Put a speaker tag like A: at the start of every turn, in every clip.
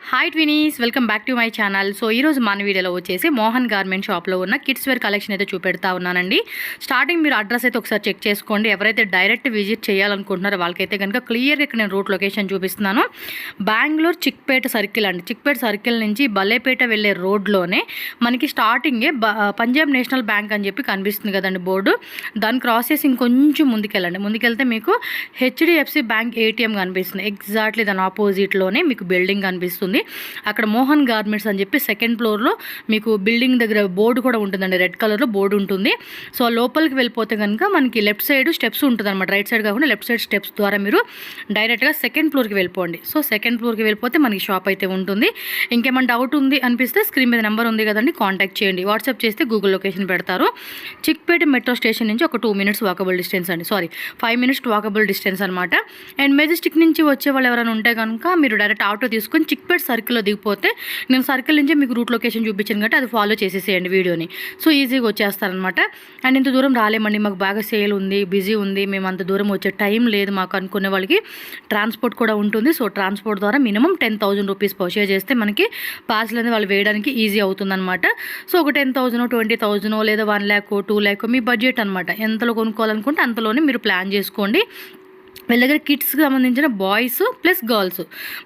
A: Hi twinnies, welcome back to my channel. So ఈరోజు మన వీడియోలో వచ్చేసి మోహన్ గార్మెంట్ షాప్లో ఉన్న కిడ్స్ వేర్ కలెక్షన్ అయితే చూపెడతా ఉన్నానండి. స్టార్టింగ్ మీరు అడ్రస్ అయితే ఒకసారి చెక్ చేసుకోండి. ఎవరైతే డైరెక్ట్ విజిట్ చేయాలనుకుంటున్నారో వాళ్ళకైతే కనుక క్లియర్గా ఇక్కడ నేను రూట్ లొకేషన్ చూపిస్తున్నాను. బెంగళూరు చిక్పేట సర్కిల్ అండి. చిక్పేట సర్కిల్ నుంచి బల్లేపేట వెళ్ళే రోడ్లోనే మనకి స్టార్టింగే పంజాబ్ నేషనల్ బ్యాంక్ అని చెప్పి కనిపిస్తుంది కదండి బోర్డు. దాన్ని క్రాస్ చేసి ఇంకొంచెం ముందుకెళ్ళండి. ముందుకెళ్తే మీకు హెచ్డిఎఫ్సి బ్యాంక్ ఏటీఎం కనిపిస్తుంది. ఎగ్జాక్ట్లీ దాని ఆపోజిట్లోనే మీకు బిల్డింగ్ కనిపిస్తుంది. అక్కడ మోహన్ గార్మెంట్స్ అని చెప్పి సెకండ్ ఫ్లోర్లో మీకు బిల్డింగ్ దగ్గర బోర్డు కూడా ఉంటుందండి. రెడ్ కలర్లో బోర్డు ఉంటుంది. సో లోపలికి వెళ్ళిపోతే కనుక మనకి లెఫ్ట్ సైడ్ స్టెప్స్ ఉంటుంది అనమాట. రైట్ సైడ్ కాకుండా లెఫ్ట్ సైడ్ స్టెప్స్ ద్వారా మీరు డైరెక్ట్గా సెకండ్ ఫ్లోర్కి వెళ్ళిపోండి. సో సెకండ్ ఫ్లోర్కి వెళ్ళిపోతే మనకి షాప్ అయితే ఉంటుంది. ఇంకేమైనా డౌట్ ఉంది అనిపిస్తే స్క్రీన్ మీద నెంబర్ ఉంది కదండి, కాంటాక్ట్ చేయండి. వాట్సాప్ చేస్తే గూగుల్ లొకేషన్ పెడతారు. చిక్పేట మెట్రో స్టేషన్ నుంచి ఒక 2 minutes వాకబుల్ డిస్టెన్స్ అండి. 5 minutes వాకబుల్ డిస్టెన్స్ అనమాట. అండ్ మెజెస్టిక్ నుంచి వచ్చే వాళ్ళు ఎవరైనా ఉంటే కనుక మీరు డైరెక్ట్ ఆటో తీసుకొని చిక్పేట సర్కిల్లో దిగిపోతే నేను సర్కిల్ నుంచే మీకు రూట్ లొకేషన్ చూపించాను కాబట్టి అది ఫాలో చేసేసేయండి వీడియోని. సో ఈజీగా వచ్చేస్తారనమాట. అండ్ ఇంత దూరం రాలేమండి, మాకు బాగా సేల్ ఉంది, బిజీ ఉంది, మేము అంత దూరం వచ్చే టైం లేదు మాకు అనుకునే వాళ్ళకి ట్రాన్స్పోర్ట్ కూడా ఉంటుంది. సో ట్రాన్స్పోర్ట్ ద్వారా మినిమం 10,000 రూపీస్ పర్చేజ్ చేస్తే మనకి పార్సల్ అనేది వాళ్ళు వేయడానికి ఈజీ అవుతుందన్నమాట. సో ఒక 10,000, 20,000 లేదా 1 lakh, 2 lakh మీ బడ్జెట్ అనమాట. ఎంతలో కొనుక్కోవాలనుకుంటే అంతలోనే మీరు ప్లాన్ చేసుకోండి. వీళ్ళ దగ్గర కిడ్స్కి సంబంధించిన బాయ్స్ ప్లస్ గర్ల్స్.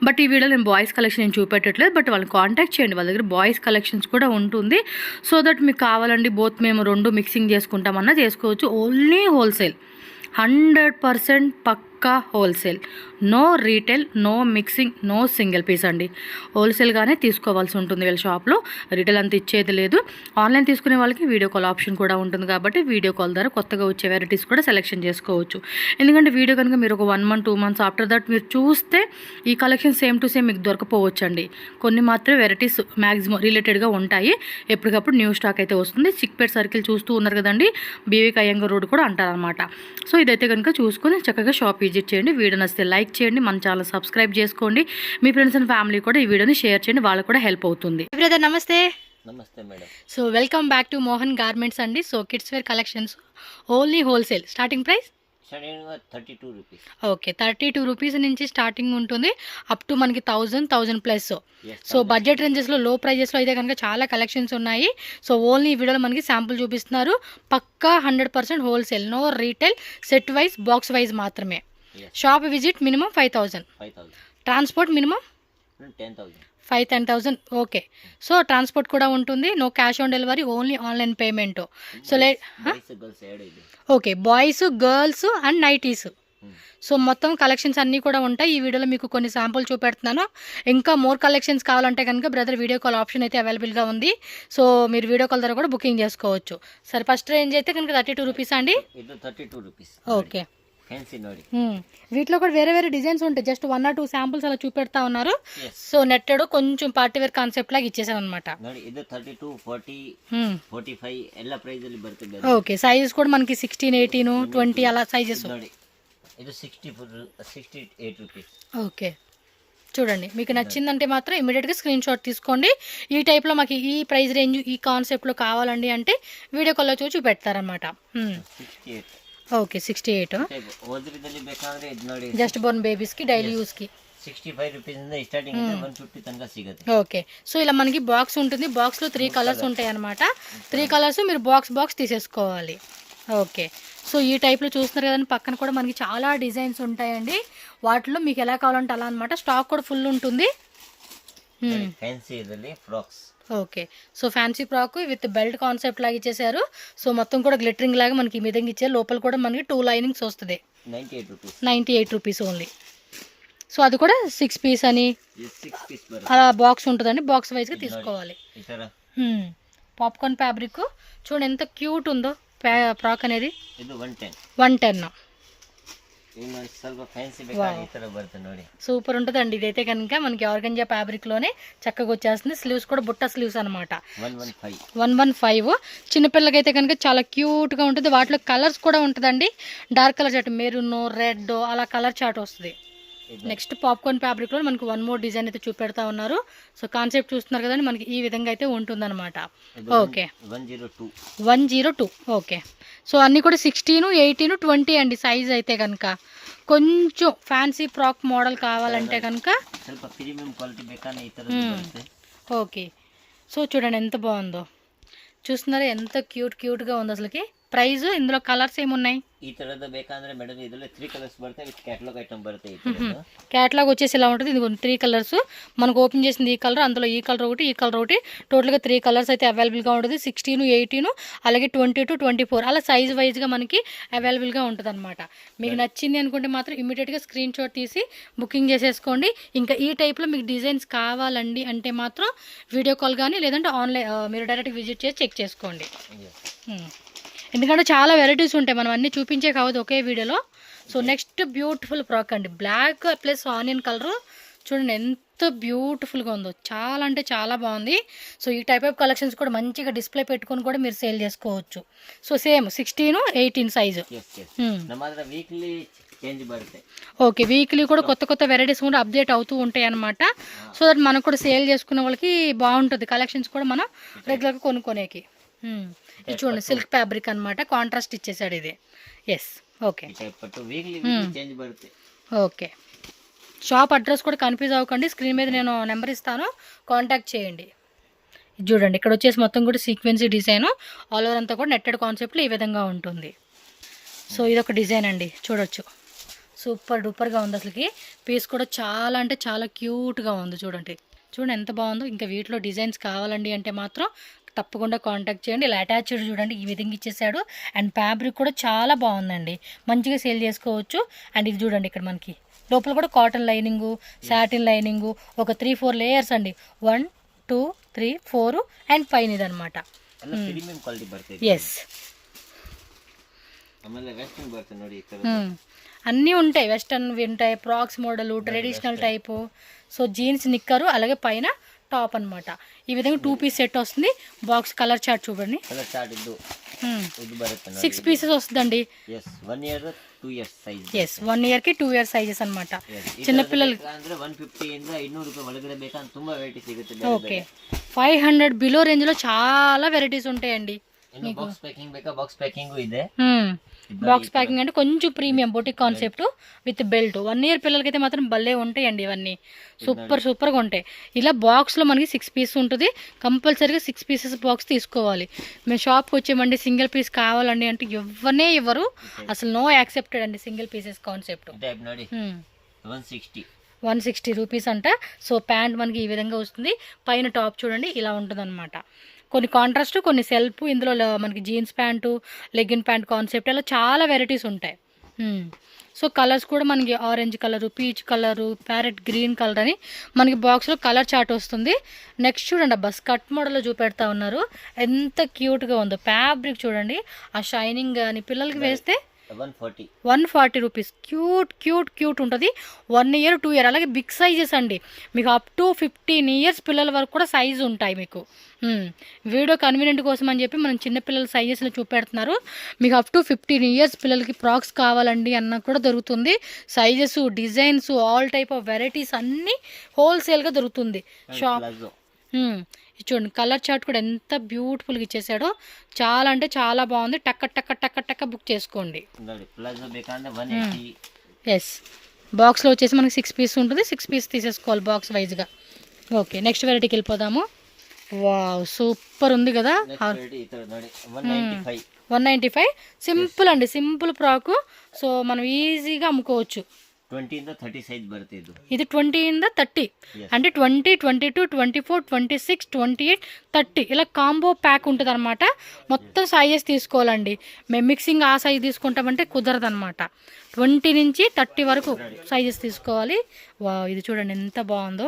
A: బట్ ఈ వీడియోలో నేను బాయ్స్ కలెక్షన్ నేను చూపెట్టట్లేదు. బట్ వాళ్ళని కాంటాక్ట్ చేయండి, వాళ్ళ దగ్గర బాయ్స్ కలెక్షన్స్ కూడా ఉంటుంది. సో దట్ మీకు కావాలండి బోత్ మేము 2 మిక్సింగ్ చేసుకుంటామన్నా చేసుకోవచ్చు. ఓన్లీ హోల్సేల్, 100% పక్కా wholesale. No retail, no mixing, no single piece అండి. హోల్సేల్గానే తీసుకోవాల్సి ఉంటుంది వీళ్ళ షాప్లో. రీటైల్ అంత ఇచ్చేది లేదు. ఆన్లైన్ తీసుకునే వాళ్ళకి వీడియో కాల్ ఆప్షన్ కూడా ఉంటుంది కాబట్టి వీడియో కాల్ ద్వారా కొత్తగా వచ్చే వెరైటీస్ కూడా సెలెక్షన్ చేసుకోవచ్చు. ఎందుకంటే వీడియో కనుక మీరు ఒక 1 month, 2 months ఆఫ్టర్ దట్ మీరు చూస్తే ఈ కలెక్షన్ సేమ్ టు సేమ్ మీకు దొరకపోవచ్చు అండి. కొన్ని మాత్రమే వెరైటీస్ మ్యాక్సిమం రిలేటెడ్గా ఉంటాయి. ఎప్పటికప్పుడు న్యూ స్టాక్ అయితే వస్తుంది. చిక్పేట సర్కిల్ చూస్తూ ఉన్నారు కదండి, బీవీకి అయ్యంగర్ రోడ్ కూడా అంటారనమాట. సో ఇదైతే కనుక చూసుకొని చక్కగా షాప్ విజిట్ చేయండి. వీడియో నచ్చితే లైక్ చేయండి, మన ఛానల్ సబ్స్క్రైబ్ చేసుకోండి. మీ ఫ్రెండ్స్ అండ్ ఫ్యామిలీ కూడా ఈ వీడియోని షేర్ చేయండి, వాళ్ళకు కూడా హెల్ప్ అవుతుంది. బ్రదర్ నమస్తే.
B: నమస్తే madam.
A: So welcome back to Mohan garments అండి. So kids wear collections only wholesale. Starting price
B: 32 rupees.
A: Okay, 32 rupees నుంచి స్టార్టింగ్ ఉంటుంది అప్ టు మనకి 1000 ప్లస్. సో బడ్జెట్ రేంజెస్లో లో ప్రైజెస్లో అయితే కనుక చాలా కలెక్షన్స్ ఉన్నాయి. సో ఓన్లీ ఈ వీడియోలో మనకి శాంపుల్ చూపిస్తున్నారు. పక్కా 100% wholesale, no retail, set wise, box wise మాత్రమే. Shop visit minimum 5,000. Transport minimum 10,000. Okay, so transport కూడా ఉంటుంది. No cash on delivery, only online payment. So okay, boys, girls and nighties. So మొత్తం collections అన్నీ కూడా ఉంటాయి. ఈ వీడియోలో మీకు కొన్ని శాంపుల్ చూపెడుతున్నాను. ఇంకా మోర్ కలెక్షన్స్ కావాలంటే కనుక బ్రదర్ వీడియో కాల్ ఆప్షన్ అయితే అవైలబుల్గా ఉంది. సో మీరు వీడియో కాల్ ద్వారా కూడా బుకింగ్ చేసుకోవచ్చు. సరే, ఫస్ట్ రేంజ్ అయితే కనుక 32 రూపీస్ అండి. ఓకే, వీటిలో కూడా వేరే వేరే డిజైన్స్ ఉంటాయి. జస్ట్ 1 or 2 శాంపుల్స్ అలా చూపెడతా ఉన్నారు. సో నెట్టెడ్ కొంచెం పార్టీ వేర్ కాన్సెప్ట్ లాగా ఇచ్చేసాను అనమాట. ఓకే, సైజెస్ కూడా మనకి 16, 18, 20 అలా సైజెస్. ఓకే, చూడండి, మీకు నచ్చిందంటే మాత్రం ఇమీడియట్గా స్క్రీన్ షాట్ తీసుకోండి. ఈ టైప్లో మాకు ఈ ప్రైస్ రేంజ్ ఈ కాన్సెప్ట్లో కావాలండి అంటే వీడియో కాల్లో చూపెడతారనమాట. ఓకే, 68 జస్ట్ బోర్న్ బేబీస్కి డైలీ యూస్కి
B: 65 రూపీస్ స్టార్టింగ్.
A: ఓకే, సో ఇలా మనకి బాక్స్ ఉంటుంది. బాక్స్లో 3 కలర్స్ ఉంటాయి అనమాట. 3 కలర్స్ మీరు బాక్స్ తీసేసుకోవాలి. ఓకే, సో ఈ టైప్లో చూస్తున్నారు కదండి. పక్కన కూడా మనకి చాలా డిజైన్స్ ఉంటాయండి. వాటిలో మీకు ఎలా కావాలంటే అలా అనమాట. స్టాక్ కూడా ఫుల్ ఉంటుంది. Okay, so fancy frock with belt concept లాగా ఇచ్చేసారు. సో మొత్తం కూడా గ్లిటరింగ్ లాగా మనకి ఈ విధంగా ఇచ్చారు. లోపల కూడా మనకి 2 లైనింగ్స్ వస్తుంది. 98 రూపీస్ ఓన్లీ. సో అది కూడా 6 పీస్ అని అలా బాక్స్ ఉంటుందండి. బాక్స్ వైజ్గా తీసుకోవాలి. పాప్కార్న్ ఫ్యాబ్రిక్ చూడండి ఎంత క్యూట్ ఉందో ఫ్రాక్ అనేది. 110. సూపర్ ఉంటుందండి. ఇదైతే కనుక మనకి ఆర్గంజా ఫ్యాబ్రిక్లోనే చక్కగా వచ్చేస్తుంది. స్లీవ్స్ కూడా బుట్ట స్లీవ్స్ అనమాట. 115. చిన్నపిల్లలకైతే కనుక చాలా క్యూట్గా ఉంటుంది. వాటిలో కలర్స్ కూడా ఉంటుందండి. Dark colour chart, maroon, red అలా కలర్ చాట్ వస్తుంది. నెక్స్ట్ పాప్కార్న్ ఫ్యాబ్రిక్లో మనకి వన్ మోర్ డిజైన్ అయితే చూపెడతా ఉన్నారు. సో కాన్సెప్ట్ చూస్తున్నారు కదండి, మనకి ఈ విధంగా అయితే ఉంటుందన్నమాట. ఓకే 102. ఓకే. సో అన్నీ కూడా 16, 18, 20 అండి సైజ్ అయితే కనుక. కొంచెం ఫ్యాన్సీ ఫ్రాక్ మోడల్ కావాలంటే కనుక
B: ಸ್ವಲ್ಪ ಪ್ರೀಮಿಯಂ ಕ್ವಾಲಿಟಿ ಬೇಕಾದ್ರೆ ಈ ತರ ಬರುತ್ತೆ.
A: ఓకే. సో చూడండి ఎంత బాగుందో, చూస్తున్నారా ఎంత క్యూట్గా ఉంది అసలుకి. ప్రైస్ ఇందులో కలర్స్ ఏమున్నాయి?
B: ಈ ತರದ ಬೇಕಂದ್ರೆ ಮೇಡಮ್ ಇದರಲ್ಲಿ 3 ಕಲರ್ಸ್ ಬರುತ್ತೆ ವಿತ್ ಕ್ಯಾಟಲಾಗ್ ಐಟಮ್ ಬರುತ್ತೆ. ಈ ತರದ್ದು
A: క్యాటలాగ్ వచ్చేసి ఇలా ఉంటుంది. ఇది 3 కలర్స్ మనకు ఓపెన్ చేసింది. ఈ కలర్, అందులో ఈ కలర్ ఒకటి, ఈ కలర్ ఒకటి, టోటల్గా 3 కలర్స్ అయితే అవైలబుల్గా ఉంటుంది. 16, 18 అలాగే 22, 24 అలా సైజ్ వైజ్గా మనకి అవైలబుల్గా ఉంటుంది అనమాట. మీకు నచ్చింది అనుకుంటే మాత్రం ఇమీడియట్గా స్క్రీన్ షాట్ తీసి బుకింగ్ చేసేసుకోండి. ఇంకా ఈ టైప్లో మీకు డిజైన్స్ కావాలండి అంటే మాత్రం వీడియో కాల్ కానీ లేదంటే ఆన్లైన్ మీరు డైరెక్ట్ విజిట్ చేసి చెక్ చేసుకోండి. ఎందుకంటే చాలా వెరైటీస్ ఉంటాయి, మనం అన్నీ చూపించే కావద్దు ఒకే వీడియోలో. సో నెక్స్ట్ బ్యూటిఫుల్ ఫ్రాక్ అండి, బ్లాక్ ప్లస్ ఆనియన్ కలర్. చూడండి ఎంత బ్యూటిఫుల్గా ఉందో, చాలా అంటే చాలా బాగుంది. సో ఈ టైప్ ఆఫ్ కలెక్షన్స్ కూడా మంచిగా డిస్ప్లే పెట్టుకొని కూడా మీరు సేల్ చేసుకోవచ్చు. So same 16, 18 size.
B: Weekly change బರುತ್ತೆ.
A: ఓకే, వీక్లీ కూడా కొత్త వెరైటీస్ కూడా అప్డేట్ అవుతూ ఉంటాయి అనమాట. సో దట్ మనకు కూడా సేల్ చేసుకునే వాళ్ళకి బాగుంటుంది, కలెక్షన్స్ కూడా మనం రెగ్యులర్గా కొనుక్కొనేకి. ఇది చూడండి సిల్క్ ఫ్యాబ్రిక్ అనమాట, కాంట్రాస్ట్ ఇచ్చేసాడు ఇది. Yes okay. Okay, shop address కూడా కన్ఫ్యూజ్ అవ్వకండి, స్క్రీన్ మీద నేను నెంబర్ ఇస్తాను, కాంటాక్ట్ చేయండి. ఇది చూడండి ఇక్కడ వచ్చేసి మొత్తం కూడా సీక్వెన్సీ డిజైన్, ఆల్ ఓవర్ అంతా కూడా నెట్టెడ్ కాన్సెప్ట్లో ఈ విధంగా ఉంటుంది. సో ఇదొక డిజైన్ అండి, చూడొచ్చు సూపర్ డూపర్గా ఉంది అసలుకి. పీస్ కూడా చాలా అంటే చాలా క్యూట్గా ఉంది, చూడండి ఎంత బాగుందో. ఇంకా వీటిలో డిజైన్స్ కావాలండి అంటే మాత్రం తప్పకుండా కాంటాక్ట్ చేయండి. ఇలా అటాచ్డ్ చూడండి ఈ విధంగా ఇచ్చేసాడు. అండ్ ఫ్యాబ్రిక్ కూడా చాలా బాగుందండి, మంచిగా సేల్ చేసుకోవచ్చు. అండ్ ఇది చూడండి ఇక్కడ మనకి లోపల కూడా కాటన్ లైనింగు, సాటిన్ లైనింగు, ఒక 3-4 లేయర్స్ అండి. 1, 2, 3, 4 అండ్ పైన ఇది అనమాట. ఎస్ అన్నీ ఉంటాయి, వెస్టర్న్ ఉంటాయి, frocks model, traditional type. So jeans నిక్కరు అలాగే పైన టాప్ అనమాట. ఈ విధంగా 2 పీస్ సెట్ వస్తుంది. బాక్స్ కలర్ చార్ట్ చూడండి, 6 పీసెస్ వస్తుందండి.
B: 1 year 2 years సైజ్.
A: ఎస్ 1 yearకి 2 years సైజెస్ అనమాట. చిన్నపిల్లలకి
B: 150 ಇಂದ 200 ರೂಪಾಯಿ ಒಳಗಡೆ ಬೇಕಂತ ತುಂಬಾ ವೆರೈಟಿ ಸಿಗುತ್ತೆ.
A: ఓకే 500 బిలో రేంజ్లో చాలా వెరైటీస్ ఉంటాయండి.
B: బాక్స్ ప్యాకింగ్ ಬೇಕಾ, బాక్స్ ప్యాకింగ్ ಇದೆ.
A: బాక్స్ ప్యాకింగ్ అంటే కొంచెం premium boutique concept with belt. 1 year పిల్లలకైతే మాత్రం భలే ఉంటాయండి ఇవన్నీ, సూపర్గా ఉంటాయి. ఇలా బాక్స్లో మనకి 6 పీస్ ఉంటుంది, కంపల్సరీగా 6 పీసెస్ బాక్స్ తీసుకోవాలి. మేము షాప్కి వచ్చామండి సింగిల్ పీస్ కావాలండి అంటే ఎవరనే ఇవ్వరు, అసలు నో యాక్సెప్టెడ్ అండి సింగిల్ పీసెస్ కాన్సెప్ట్. 160 రూపీస్ అంట. సో ప్యాంట్ మనకి ఈ విధంగా వస్తుంది, పైన టాప్ చూడండి ఇలా ఉంటుంది అనమాట. కొన్ని కాంట్రాస్ట్, కొన్ని సెల్ఫ్, ఇందులో మనకి jeans pant, legging pant concept, అలా చాలా వెరైటీస్ ఉంటాయి. సో కలర్స్ కూడా మనకి orange colour, peach colour, parrot green colour అని మనకి బాక్స్లో కలర్ చార్ట్ వస్తుంది. నెక్స్ట్ చూడండి అబ్బా స్కర్ట్ మోడల్లో చూపెడతా ఉన్నారు, ఎంత క్యూట్గా ఉందో. ఫ్యాబ్రిక్ చూడండి ఆ షైనింగ్ కానీ పిల్లలకి వేస్తే 140 రూపీస్. క్యూట్ ఉంటుంది. 1 year 2 year అలాగే బిగ్ సైజెస్ అండి, మీకు అప్ టు 15 years పిల్లల వరకు కూడా సైజు ఉంటాయి మీకు. వీడియో కన్వీనియంట్ కోసం అని చెప్పి మనం చిన్నపిల్లల సైజెస్లో చూపెడుతున్నారు. మీకు అప్ టు 15 years పిల్లలకి ఫ్రాక్స్ కావాలండి అన్న కూడా దొరుకుతుంది. Sizes, designs, all type of varieties అన్నీ హోల్సేల్గా దొరుకుతుంది షాప్. చూడండి కలర్ చార్ట్ కూడా ఎంత బ్యూటిఫుల్గా ఇచ్చేసాడో, చాలా అంటే చాలా బాగుంది. టక్క బుక్ చేసుకోండి. ఎస్ బాక్స్లో వచ్చేసి మనకి 6 పీస్ ఉంటుంది, 6 పీస్ తీసేసుకోవాలి బాక్స్ వైజ్గా. ఓకే నెక్స్ట్ వెరైటీకి వెళ్ళిపోదాము. వావ్ సూపర్ ఉంది కదా. 195 సింపుల్ అండి, సింపుల్ ఫ్రాకు. సో మనం ఈజీగా అమ్ముకోవచ్చు.
B: 20 ಇಂದ 30 సైజ్ బರುತ್ತೆ
A: ఇది 20 ఇంద 30 అంటే 20, 22, 24, 26, 28, 30 ఇలా కాంబో ప్యాక్ ఉంటుంది అనమాట. మొత్తం సైజెస్ తీసుకోవాలండి. మేము మిక్సింగ్ ఆ సైజ్ తీసుకుంటామంటే కుదరదు అనమాట. 20 నుంచి 30 వరకు సైజెస్ తీసుకోవాలి. వా ఇది చూడండి ఎంత బాగుందో,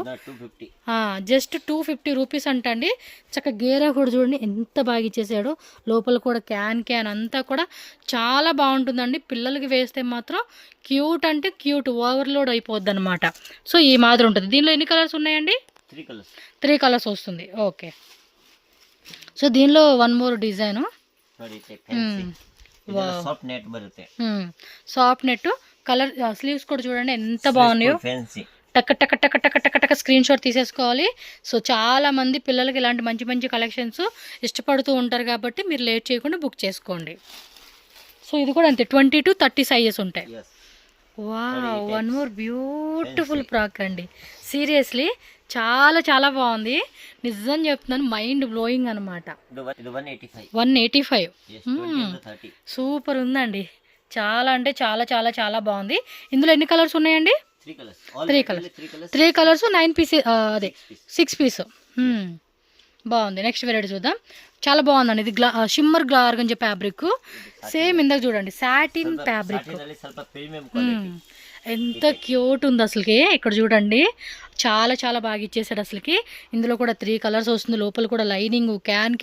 A: జస్ట్ 250 రూపీస్ అంటండి. చక్కగా గేరా కూడా చూడండి ఎంత బాగా ఇచ్చేసాడు. లోపల కూడా క్యాన్ అంతా కూడా చాలా బాగుంటుందండి. పిల్లలకి వేస్తే మాత్రం క్యూట్ అంటే క్యూట్, ఓవర్లోడ్ అయిపోద్ది అనమాట. సో ఈ మాదిరి ఉంటుంది. దీనిలో ఎన్ని కలర్స్ ఉన్నాయండి? 3 కలర్స్ వస్తుంది. ఓకే సో దీనిలో 1 more design, soft net colour sleeves కూడా చూడండి ఎంత బాగున్నాయో.
B: ఫ్యాన్సీ
A: టక్ టక్ టక్ టక్ టక్ టక్ స్క్రీన్ షాట్ తీసేసుకోవాలి. సో చాలా మంది పిల్లలకి ఇలాంటి మంచి మంచి కలెక్షన్స్ ఇష్టపడుతూ ఉంటారు కాబట్టి మీరు లేట్ చేయకుండా బుక్ చేసుకోండి. సో ఇది కూడా అంతే 20 to 30 సైజెస్ ఉంటాయి. Wow, one more beautiful frock అండి. సీరియస్లీ చాలా చాలా బాగుంది, నిజం చెప్తున్నాను, మైండ్ బ్లోయింగ్ అనమాట. 185 సూపర్ ఉందండి. చాలా అంటే చాలా చాలా చాలా బాగుంది. ఇందులో ఎన్ని కలర్స్ ఉన్నాయండి? 3 కలర్స్ 9 పీస్, అదే 6 పీస్. బాగుంది. నెక్స్ట్ వెరైటీ చూద్దాం. చాలా బాగుందండి. ఇది షిమ్మర్ ఆర్గంజా ఫ్యాబ్రిక్, సేమ్ ఇందాక చూడండి సాటిన్ ఫ్యాబ్రిక్. ఎంత క్యూట్ ఉంది అసలుకి. ఇక్కడ చూడండి చాలా చాలా బాగా ఇచ్చేసాడు అసలుకి. ఇందులో కూడా 3 కలర్స్ వస్తుంది. లోపల కూడా lining can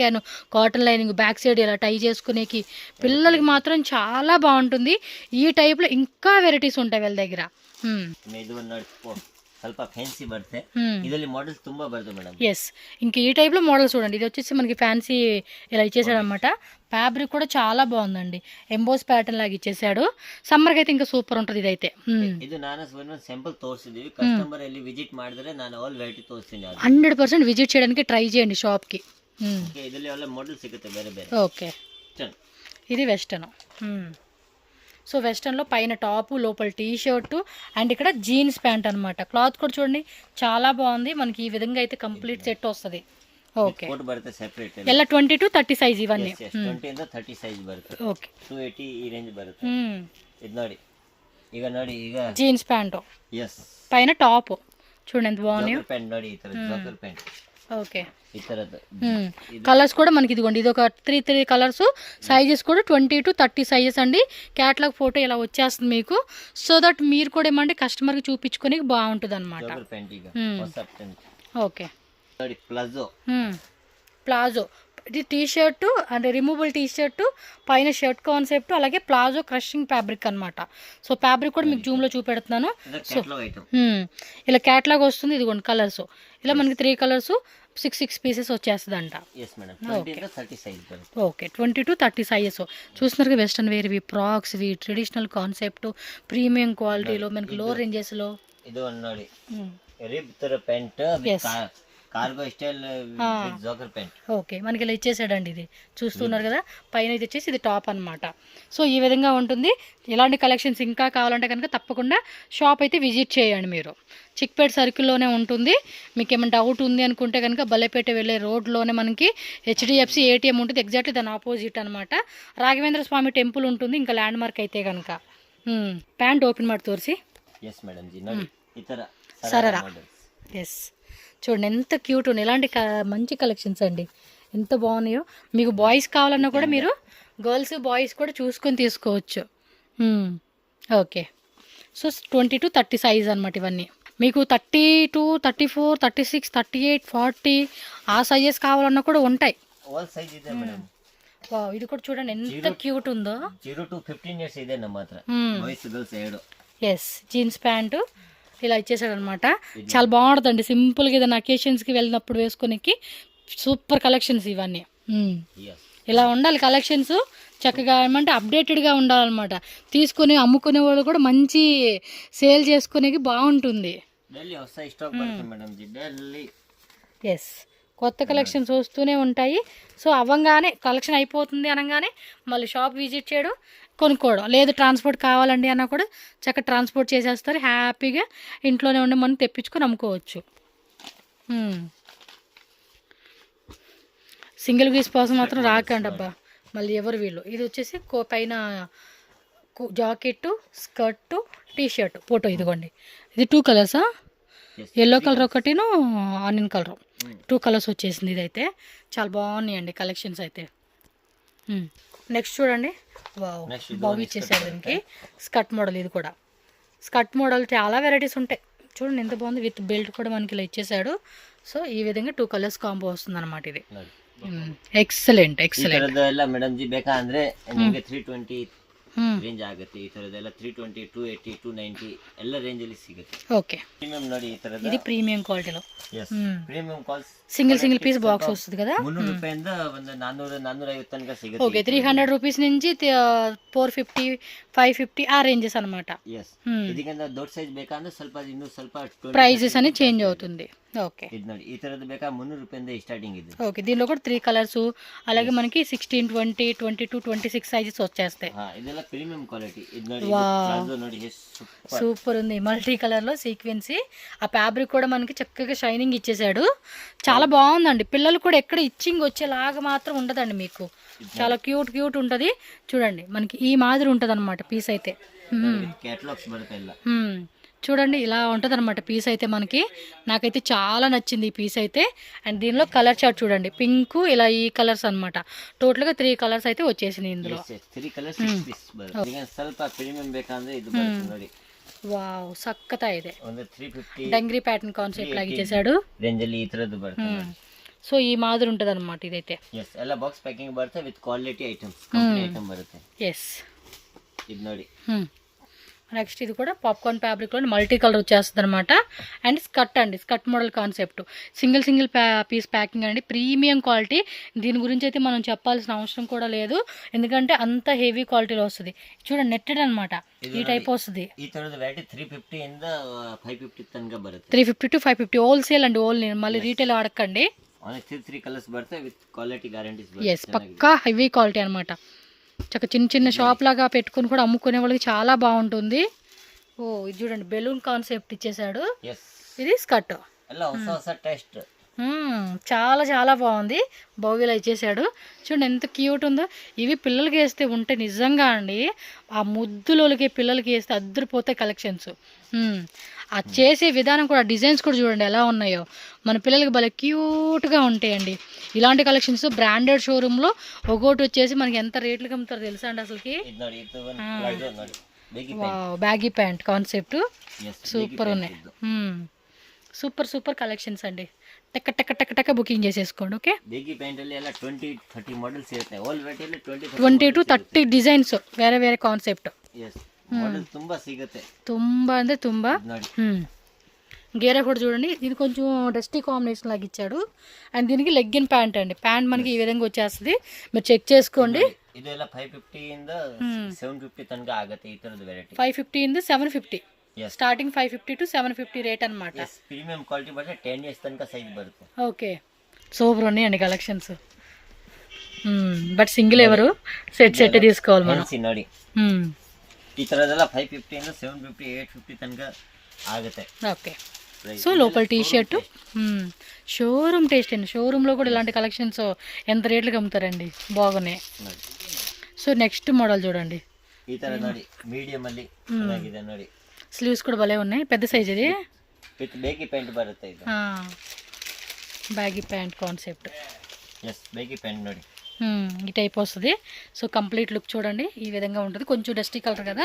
A: cotton lining, back side ఇలా టై చేసుకునేకి పిల్లలకి మాత్రం చాలా బాగుంటుంది. ఈ టైప్లో ఇంకా వెరైటీస్ ఉంటాయి వీళ్ళ దగ్గర.
B: ಸ್ವಲ್ಪ ಫ್ಯಾನ್ಸಿ ಬರುತ್ತೆ, ಇದರಲ್ಲಿ ಮಾಡೆಲ್ಸ್ ತುಂಬಾ ಬರುತ್ತೆ ಮೇಡಮ್.
A: ఎస్, ఇంక ఈ టైప్లో మోడల్ చూడండి. ఇది వచ్చేసి మనకి ఫ్యాన్సీ ఇలా ఇచ్చేసాడు అనమాట. ఫ్యాబ్రిక్ కూడా చాలా బాగుందండి, ఎంబోస్ ప్యాటర్న్ లాగా ఇచ్చేసాడు. సమ్మర్కి అయితే ఇంకా సూపర్ ఉంటుంది ఇదైతే.
B: ಇದು ನಾನು ಸ್ಯಾಂಪಲ್ ತೋರಿಸಿದೀವಿ, ಕಸ್ಟಮರ್ ಅಲ್ಲಿ ವಿಸಿಟ್ ಮಾಡಿದ್ರೆ ನಾನು ಆಲ್ ವೆರೈಟಿ ತೋರಿಸ್ತೀನಿ.
A: 100% విజిట్ చేయడానికి ట్రై చేయండి షాప్కి.
B: ಇದರಲ್ಲಿ ಎಲ್ಲ ಮಾಡೆಲ್ ಸಿಗುತ್ತೆ ಬೇರೆ ಬೇರೆ.
A: ఓకే, ఇది వెస్టర్న్. సో వెస్టర్న్లో పైన టాపు, లోపల టీ షర్టు అండ్ ఇక్కడ జీన్స్ ప్యాంట్ అనమాట. క్లాత్ కూడా చూడండి చాలా బాగుంది. మనకి ఈ విధంగా అయితే కంప్లీట్ సెట్ వస్తుంది. ఓకే, ಎಲ್ಲ 20 to 30 సైజ్ ఇవన్నీ.
B: 20 ಇಂದ 30 ಸೈಜ್ ಬರುತ್ತೆ.
A: ఓకే,
B: 280 ಈ ರೇಂಜ್ ಬರುತ್ತೆ. ಇದು ನೋಡಿ, ಈಗ ನೋಡಿ, ಈಗ
A: జీన్స్ ప్యాంట్ పైన టాప్ చూడండి ఎంత బాగున్నాయో.
B: ಪ್ಯಾಂಟ್ ನೋಡಿ, ಈ ತರ ಜಾಕರ್ ಪ್ಯಾಂಟ್.
A: ఓకే,
B: ఈ తరది
A: కలర్స్ కూడా మనకి ఇదిగోండి, ఇది ఒక 3 కలర్స్. సైజెస్ కూడా 20 to 30 సైజెస్ అండి. క్యాటలాగ్ ఫోటో ఇలా వచ్చేస్తుంది మీకు. సో దట్ మీరు కూడా ఏమంటే కస్టమర్కి చూపించుకొని బాగుంటుంది అనమాట. ఓకే, ప్లాజో ఇది T shirt and removable T shirt, పైన షర్ట్ కాన్సెప్ట్, అలాగే ప్లాజో క్రషింగ్ ఫ్యాబ్రిక్ అనమాట. సో ఫ్యాబ్రిక్ కూడా మీకు జూమ్లో చూపెడుతున్నాను. సో ఇలా క్యాటలాగ్ వస్తుంది. ఇదిగోండి కలర్స్ ఇలా మనకి 3 కలర్స్ 6 పీసెస్ వచ్చేస్తుందంట. Okay, 20 to 30 sizes. చూస్తున్నారు వెస్టర్న్ వేర్వి, ఫ్రాక్స్వి, ట్రెడిషనల్ కాన్సెప్ట్, ప్రీమియం క్వాలిటీలో మనకి లో రేంజెస్లో.
B: ಇದು ನೋಡಿ ರಿಬ್ ತರ pant cargo style jogger pant.
A: Okay, మనకి ఇలా ఇచ్చేసాడండి. ఇది చూస్తున్నారు కదా, పైన ఇది వచ్చేసి ఇది టాప్ అనమాట. సో ఈ విధంగా ఉంటుంది. ఇలాంటి కలెక్షన్స్ ఇంకా కావాలంటే కనుక తప్పకుండా షాప్ అయితే విజిట్ చేయండి మీరు. చిక్పేట్ సర్కిల్లోనే ఉంటుంది. మీకు ఏమైనా డౌట్ ఉంది అనుకుంటే కనుక బల్లెపేట వెళ్ళే రోడ్లోనే మనకి HDFC ATM ఉంటుంది, ఎగ్జాక్ట్లీ దాని ఆపోజిట్ అనమాట. రాఘవేంద్ర స్వామి టెంపుల్ ఉంటుంది ఇంకా ల్యాండ్ మార్క్ అయితే కనుక. ప్యాంట్ ఓపెన్ ಮಾಡಿ తోరిసి.
B: ఎస్ మేడం జీ, ನೋಡಿ ಈ ತರ
A: సరరా. ఎస్, చూడండి ఎంత క్యూట్ ఉన్నాయి. ఇలాంటి మంచి కలెక్షన్స్ అండి, ఎంత బాగున్నాయో. మీకు బాయ్స్ కావాలన్నా కూడా మీరు గర్ల్స్ బాయ్స్ కూడా చూసుకొని తీసుకోవచ్చు. ఓకే, సో 20 to 30 సైజ్ అనమాట ఇవన్నీ. మీకు 30 to 34, 36, 38, 40 ఆ సైజెస్ కావాలన్నా కూడా ఉంటాయి. వావ్, ఇది కూడా చూడండి ఎంత క్యూట్ ఉందో.
B: 0 to 15 ఇయర్స్ ಇದೆ ನಮ್ಮ ಹತ್ರ, బాయ్స్ గర్ల్స్ ಎರಡು.
A: ఎస్, జీన్స్ ప్యాంటు ఇలా ఇచ్చేసాడు అనమాట. చాలా బాగుంటుందండి, సింపుల్గా ఏదైనా అకేషన్స్కి వెళ్ళినప్పుడు వేసుకునేకి సూపర్ కలెక్షన్స్ ఇవన్నీ. ఇలా ఉండాలి కలెక్షన్స్, చక్కగా ఏమంటే అప్డేటెడ్గా ఉండాలన్నమాట. తీసుకుని అమ్ముకునే వాళ్ళు కూడా మంచి సేల్ చేసుకునేకి బాగుంటుంది. ఎస్, కొత్త కలెక్షన్స్ వస్తూనే ఉంటాయి. సో అవ్వంగానే కలెక్షన్ అయిపోతుంది అనగానే మళ్ళీ షాప్ విజిట్ చేయడం, కొనుక్కోవడం. లేదు ట్రాన్స్పోర్ట్ కావాలండి అన్నా కూడా చక్కగా ట్రాన్స్పోర్ట్ చేసేస్తారు. హ్యాపీగా ఇంట్లోనే ఉండి మనం తెప్పించుకొని అమ్ముకోవచ్చు. సింగిల్ పీస్ కోసం మాత్రం రాకండి అబ్బా, మళ్ళీ ఎవరు వీళ్ళు. ఇది వచ్చేసి పైన jacket, skirt, T shirt photo. ఇదిగోండి, ఇది 2 కలర్సా, ఎల్లో కలర్ ఒకటిను ఆనియన్ కలర్, 2 కలర్స్ వచ్చేసింది. ఇదైతే చాలా బాగున్నాయండి కలెక్షన్స్ అయితే. నెక్స్ట్ చూడండి, వావ్ బాగా ఇచ్చేసాడు దీనికి. స్కర్ట్ మోడల్, ఇది కూడా స్కర్ట్ మోడల్ చాలా వెరైటీస్ ఉంటాయి. చూడండి ఎంత బాగుంది, విత్ బెల్ట్ కూడా మనకి ఇలా ఇచ్చేసాడు. సో ఈ విధంగా 2 కలర్స్ కాంబో వస్తుంది అనమాట. ఇది ఎక్సలెంట్ ఎక్సలెంట్.
B: ಎಲ್ಲ ಮೇಡಮ್ ಜಿ ಬೇಕಾ ಅಂದ್ರೆ ನಿಮಗೆ 320 ರೇಂಜ್ ಆಗುತ್ತೆ. ಈ ತರದೆಲ್ಲ 320, 280, 290 ಎಲ್ಲ ರೇಂಜ್ ಅಲ್ಲಿ ಸಿಗುತ್ತೆ.
A: ಓಕೆ,
B: ಪ್ರೀಮಿಯಂ ನೋಡಿ ಈ ತರದ.
A: ఇది ప్రీమియం క్వాలిటీలో
B: ಪ್ರೀಮಿಯಂ ಕಾಲ್ಸ್
A: సింగిల్ పీస్ బాక్స్ వస్తుంది కదా.
B: 300 ರೂಪಾಯಿಂದ ಒಂದು 400, 450 ತನಕ ಸಿಗುತ್ತೆ.
A: ఓకే, 300 రూపీస్ నుంచి 450, 550 ఆ రేంజెస్ అన్నమాట.
B: ಎಸ್, ಇದಕ್ಕಿಂತ ದೊಡ್ಡ ಸೈಜ್ ಬೇಕಂದ್ರೆ ಸ್ವಲ್ಪ ಇನ್ನೂ ಸ್ವಲ್ಪ
A: ప్రైజెస్ అని చేంజ్ అవుతుంది. ఓకే,
B: ಇದು ನೋಡಿ ಈ ತರದ್ದು ಬೇಕಾ 300 ರೂಪಾಯಿಂದ ಸ್ಟಾರ್ಟಿಂగ్ ಇದೆ.
A: ఓకే, దీనిలో కూడా 3 కలర్స్, అలాగే మనకి 16, 20, 22, 26 సైజెస్ వచ్చేస్తాయి.
B: ಇದೆಲ್ಲ ಪ್ರೀಮಿಯಂ ಕ್ವಾಲಿಟಿ. ಇದು ನೋಡಿ, ಇದು ನೋಡಿ
A: సూపర్ ఉంది. మల్టీ కలర్ లో సీక్వెన్సీ, ఆ ఫ్యాబ్రిక్ కూడా మనకి చక్కగా షైనింగ్ ఇచ్చేసాడు. చాలా బాగుందండి. పిల్లలు కూడా ఎక్కడ ఇచ్చింగ్ వచ్చేలాగా మాత్రం ఉండదండి మీకు. చాలా క్యూట్ క్యూట్ ఉంటది. చూడండి మనకి ఈ మాదిరి ఉంటది అనమాట పీస్ అయితే.
B: క్యాటలాగ్స్ బరుతాయి.
A: చూడండి ఇలా ఉంటుంది అనమాట పీస్ అయితే మనకి. నాకైతే చాలా నచ్చింది ఈ పీస్ అయితే. అండ్ దీనిలో కలర్ చార్ట్ చూడండి, పింక్ ఇలా ఈ కలర్స్ అనమాట. టోటల్గా 3 కలర్స్ అయితే వచ్చేసినాయి ఇందులో.
B: 3 ಕಲರ್ಸ್ 6 ಪೀಸ್ ಬರುತ್ತೆ. ಸ್ವಲ್ಪ ಪ್ರೀಮಿಯಂ ಬೇಕಂದ್ರೆ ಇದು ಬರುತ್ತೆ ನೋಡಿ.
A: వావ్, సక్కత ಇದೆ.
B: ಒಂದು 350
A: డంగ్రీ ప్యాటర్న్ కాన్సెప్ట్ లాగా చేశాడు.
B: ರೇಂಜ್ ಅಲ್ಲಿ ಈ ತರದ್ದು ಬರುತ್ತೆ.
A: సో ఈ మాదిరి ఉంటుంది అనమాట ఇదైతే.
B: ಎಸ್, ಎಲ್ಲ ಬಾಕ್ಸ್ ಪ್ಯಾಕಿಂಗ್ ಬರುತ್ತೆ with quality items, company item ಬರುತ್ತೆ.
A: ఎస్,
B: ಇದು ನೋಡಿ.
A: నెక్స్ట్ ఇది కూడా పాప్కార్న్ ఫ్యాబ్రిక్లో మల్టీ కలర్ వచ్చేస్తుంది అనమాట. అండ్ స్కర్ట్ అండి, skirt model concept, single piece packing అండి, ప్రీమియం క్వాలిటీ. దీని గురించి అయితే మనం చెప్పాల్సిన అవసరం కూడా లేదు, ఎందుకంటే అంత హెవీ క్వాలిటీలో వస్తుంది. చూడండి, నెట్టెడ్ అనమాట, ఈ టైప్ వస్తుంది.
B: ఈ తರದ వెరైటీ 350 ಇಂದ 550 ತನಕ ಬರುತ್ತೆ.
A: 350 to 550 హోల్సేల్ అండి, ఓన్లీ మళ్ళీ రీటైల్ ఆడకండి.
B: ఓన్లీ 3 కలర్స్ బರುತ್ತೆ విత్ క్వాలిటీ గ్యారెంటీస్.
A: ఎస్, పక్కా హెవీ క్వాలిటీ అనమాట. చక్క చిన్న చిన్న షాప్ లాగా పెట్టుకుని కూడా అమ్ముకునే వాళ్ళకి చాలా బాగుంటుంది. ఓ, ఇది చూడండి, బెలూన్ కాన్సెప్ట్ ఇచ్చేసాడు. ఇది స్కర్ట్,
B: ಹೊಸ టెస్ట్.
A: చాలా చాలా బాగుంది. బౌవిలా ఇచ్చేసాడు. చూడండి ఎంత క్యూట్ ఉందో. ఇవి పిల్లలకి వేస్తే ఉంటే నిజంగా అండి, ఆ ముద్దులోకి పిల్లలకి వేస్తే అద్దరిపోతాయి కలెక్షన్స్. ఆ చేసే విధానం కూడా, డిజైన్స్ కూడా చూడండి ఎలా ఉన్నాయో. మన పిల్లలకి భలే క్యూట్గా ఉంటాయండి ఇలాంటి కలెక్షన్స్. బ్రాండెడ్ షోరూంలో ఒక్కోటి వచ్చేసి మనకి ఎంత రేట్లకి అమ్ముతారో తెలుసా అండి అసలుకి. బ్యాగీ ప్యాంట్ కాన్సెప్ట్ సూపర్ ఉన్నాయి. సూపర్ సూపర్ కలెక్షన్స్ అండి. టక్క టక్క టక్క టక్క బుకింగ్ చేసేసుకోండి. ఓకే,
B: ಬೇಗಿ ಪ್ಯಾಂಟ್ ಅಲ್ಲಿ ಎಲ್ಲ 20-30 ಮಾಡೆಲ್ಸ್ ಇರುತ್ತೆ. ಆಲ್ ವೆರೈಟಿ ಅಲ್ಲಿ
A: 20 to 30 ಡಿಸೈನ್ಸ್, ಬೇರೆ ಬೇರೆ ಕಾನ್ಸೆಪ್ಟ್.
B: ಎಸ್, ಮಾಡೆಲ್ ತುಂಬಾ ಸಿಗುತ್ತೆ.
A: ತುಂಬಾ ಅಂದ್ರೆ ತುಂಬಾ. గేరా కూడా చూడండి, ఇది కొంచెం డస్టీ కాంబినేషన్ లాగా ఇచ్చాడు. అండ్ దీనికి లెగ్గిన్ ప్యాంట్ అండి. ప్యాంట్ మనకి ఈ విధంగా వచ్చేస్తుంది, మీరు చెక్ చేసుకోండి.
B: ಇದೆಲ್ಲ 550 ಇಂದ 750 ತನಕ ಆಗುತ್ತೆ ಈ ತರದ ವೆರೈಟಿ.
A: 550 ಇಂದ 750, స్టార్టింగ్ 550 to 750 రేట్ అనమాట.
B: ప్రీమియం క్వాలిటీ బట్టి 10 years తనక సైజ్ బರುತ್ತೆ.
A: ఓకే, సూపర్ ఉన్నాయండి కలెక్షన్స్. బట్ సింగిల్ ఎవరు సెట్ తీసుకోవాలి మనం.
B: ನೋಡಿ ಈ ತರದೆಲ್ಲ 550 ಇಂದ 750, 850 ತನಕ ಆಗುತ್ತೆ.
A: ఓకే, సో లోపల టీ షర్ట్ షోరూమ్ టేస్ట్ అండి. షోరూంలో కూడా ఇలాంటి కలెక్షన్స్ ఎంత రేట్లకి అమ్ముతారండి, బాగున్నాయి. సో నెక్స్ట్ మోడల్ చూడండి,
B: ఈ ತರ ನೋಡಿ, మీడియం ಅಲ್ಲಿ ಚೆನ್ನಾಗಿದೆ ನೋಡಿ.
A: స్లీవ్స్ కూడా భలే ఉన్నాయి, పెద్ద సైజ్ ఇది.
B: విత్ బ్యాగీ ప్యాంట్ బರುತ್ತೆ ఇది.
A: Baggy pant concept.
B: Yes, baggy pant ನೋಡಿ.
A: ఈ టైప్ వస్తుంది. సో కంప్లీట్ లుక్ చూడండి ఈ విధంగా ఉంటుంది. కొంచెం డస్టీ కలర్ కదా,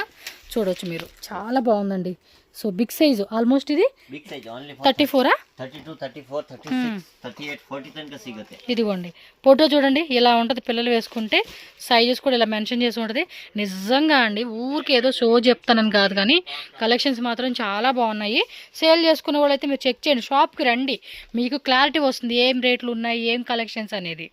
A: చూడొచ్చు మీరు, చాలా బాగుందండి. సో బిగ్ సైజ్, ఆల్మోస్ట్ ఇది
B: బిగ్ సైజ్ ఓన్లీ
A: 34,
B: 32, 34, 36, 38, 40 తనక సిಗುತ್ತೆ.
A: ఇదిగోండి ఫోటో చూడండి ఇలా ఉంటుంది. పిల్లలు వేసుకుంటే సైజెస్ కూడా ఇలా మెన్షన్ చేసి ఉంటుంది. నిజంగా అండి, ఊరికి ఏదో షో చెప్తానని కాదు, కానీ కలెక్షన్స్ మాత్రం చాలా బాగున్నాయి. సేల్ చేసుకునే వాళ్ళైతే మీరు చెక్ చేయండి, షాప్కి రండి, మీకు క్లారిటీ వస్తుంది ఏం రేట్లు ఉన్నాయి, ఏం కలెక్షన్స్ అనేది.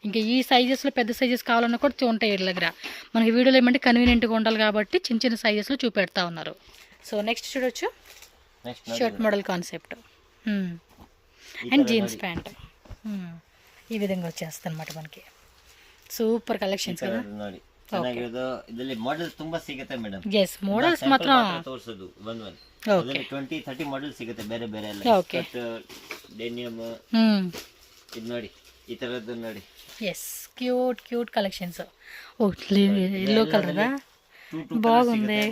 A: ఇంకా ఈ సైజెస్లో పెద్ద సైజెస్ కావాలన్నా కూడా ఉంటాయి వీళ్ళ దగ్గర. మనకి వీడియోలో ఏమంటే కన్వీనియంట్గా ఉండాలి కాబట్టి చిన్న చిన్న సైజెస్లో చూపెడతా ఉన్నారు. సో నెక్స్ట్ చూడొచ్చు, shirt model concept and jeans pant ఈ విధంగా వచ్చేస్తుంది అనమాట మనకి. సూపర్ కలెక్షన్స్ కదా.
B: ಇದರಲ್ಲಿ ಮಾಡೆಲ್ಸ್ ತುಂಬಾ ಸಿಗುತ್ತೆ ಮೇಡಂ.
A: ಎಸ್, ಮಾಡೆಲ್ಸ್ ಮಾತ್ರ
B: ತೋರಿಸೋದು ಒಂದು 20-30 ಮಾಡೆಲ್ಸ್ ಸಿಗುತ್ತೆ ಬೇರೆ ಬೇರೆ ಎಲ್ಲ. ಕಟ್ ಡೆನಿಯಮ್ ಇದು ನೋಡಿ, ಈ ತರದ್ದು ನೋಡಿ.
A: Yes, cute cute collections. Oh, yellow కలర్గా బాగుంది,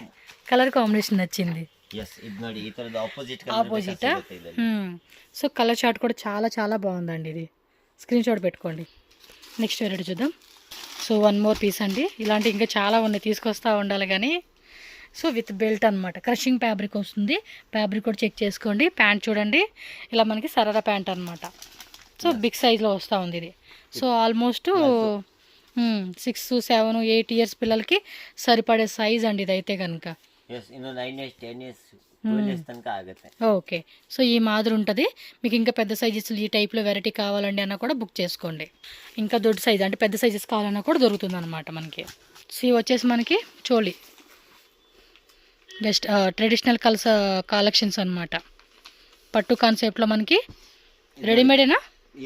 A: కలర్ కాంబినేషన్ నచ్చింది.
B: ఎస్, ఇది ನೋಡಿ, ఈ తరద ఆపోజిట్
A: సో కలర్ చార్ట్ కూడా చాలా చాలా బాగుందండి. ఇది స్క్రీన్ షాట్ పెట్టుకోండి. నెక్స్ట్ వెరైటీ చూద్దాం. సో 1 more పీస్ అండి. ఇలాంటి ఇంకా చాలా ఉన్నాయి, తీసుకొస్తూ ఉండాలి కానీ. సో విత్ బెల్ట్ అనమాట, క్రషింగ్ ఫ్యాబ్రిక్ వస్తుంది. ఫ్యాబ్రిక్ కూడా చెక్ చేసుకోండి. ప్యాంట్ చూడండి ఇలా మనకి సరదా ప్యాంట్ అనమాట. సో బిగ్ సైజ్లో వస్తూ ఉంది ఇది. సో ఆల్మోస్ట్ 6, 7, 8 ఇయర్స్ పిల్లలకి సరిపడే సైజ్ అండి ఇదైతే కనుక.
B: ఎస్ ఇನ್ನು 9 ఇయర్స్ 10 ఇయర్స్ 12 ఇయర్స్ తనక ఆಗುತ್ತೆ.
A: ఓకే. సో ఈ మాదిరి ఉంటుంది. మీకు ఇంకా పెద్ద సైజెస్ ఈ టైప్లో వెరైటీ కావాలండి అన్న కూడా బుక్ చేసుకోండి. ఇంకా దొడ్డు సైజ్ అంటే పెద్ద సైజెస్ కావాలన్నా కూడా దొరుకుతుంది అనమాట మనకి. సో ఇవి వచ్చేసి మనకి చోళీ జస్ట్ ట్రెడిషనల్ కలెక్షన్స్ అనమాట. పట్టు కాన్సెప్ట్లో మనకి రెడీమేడేనా?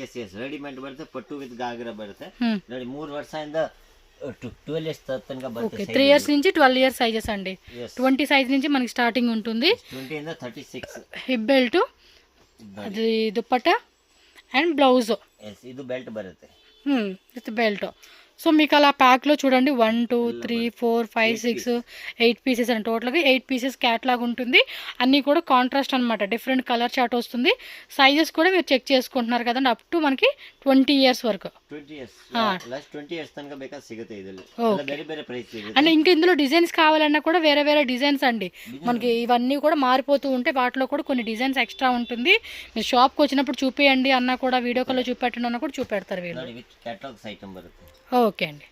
B: ಎಸ್ ಎಸ್ ರೆಡಿಮೇಡ್ ಬರುತ್ತೆ, ಪಟ್ಟು ವಿತ್ ಗಾಗ್ರಾ ಬರುತ್ತೆ ನೋಡಿ. 3 ವರ್ಷದಿಂದ 12 ಇಯರ್ಸ್ ತನಕ ಬರುತ್ತೆ.
A: 3 ఇయర్స్ నుంచి 12 ఇయర్స్ సైజెస్ అండి. 20 సైజ్ నుంచి మనకి స్టార్టింగ్ ఉంటుంది.
B: 20 ಇಂದ 36
A: హిప్ బెల్ట్, అది దుపట్టా అండ్ బ్లౌజ్.
B: ఎస్ ఇది బెల్ట్ బರುತ್ತೆ
A: విత్ బెల్ట్. సో మీకు అలా ప్యాక్లో చూడండి 1, 2, 3, 4, 5, 6, 8 పీసెస్ అని టోటల్గా 8 పీసెస్ క్యాట్లాగ్ ఉంటుంది. అన్నీ కూడా కాంట్రాస్ట్ అనమాట. డిఫరెంట్ కలర్ చార్ట్ వస్తుంది. సైజెస్ కూడా మీరు చెక్ చేసుకుంటున్నారు కదండి. అప్ టు మనకి 20 ఇయర్స్ వరకు.
B: 20 ఇయర్స్ లాస్ట్ 20 ఇయర్స్ తనక ಬೇಕಾ ಸಿಗುತ್ತೆ ಇದರಲ್ಲಿ. ಬೇರೆ ಬೇರೆ ಪ್ರೈಸ್ ಸಿಗುತ್ತೆ.
A: అంటే ఇంకా ఇందులో డిజైన్స్ కావాలన్నా కూడా వేరే వేరే డిజైన్స్ అండి. మనకి ఇవన్నీ కూడా మారిపోతూ ఉంటాయి. వాటిలో కూడా కొన్ని డిజైన్స్ ఎక్స్ట్రా ఉంటుంది. మీరు షాప్కి వచ్చినప్పుడు చూపియండి అన్నా కూడా, వీడియో కాల్లో చూపెట్టండి అన్నా కూడా చూపెడతారు వీళ్ళు.
B: Catalogues item బರುತ್ತೆ.
A: ఓకే అండి.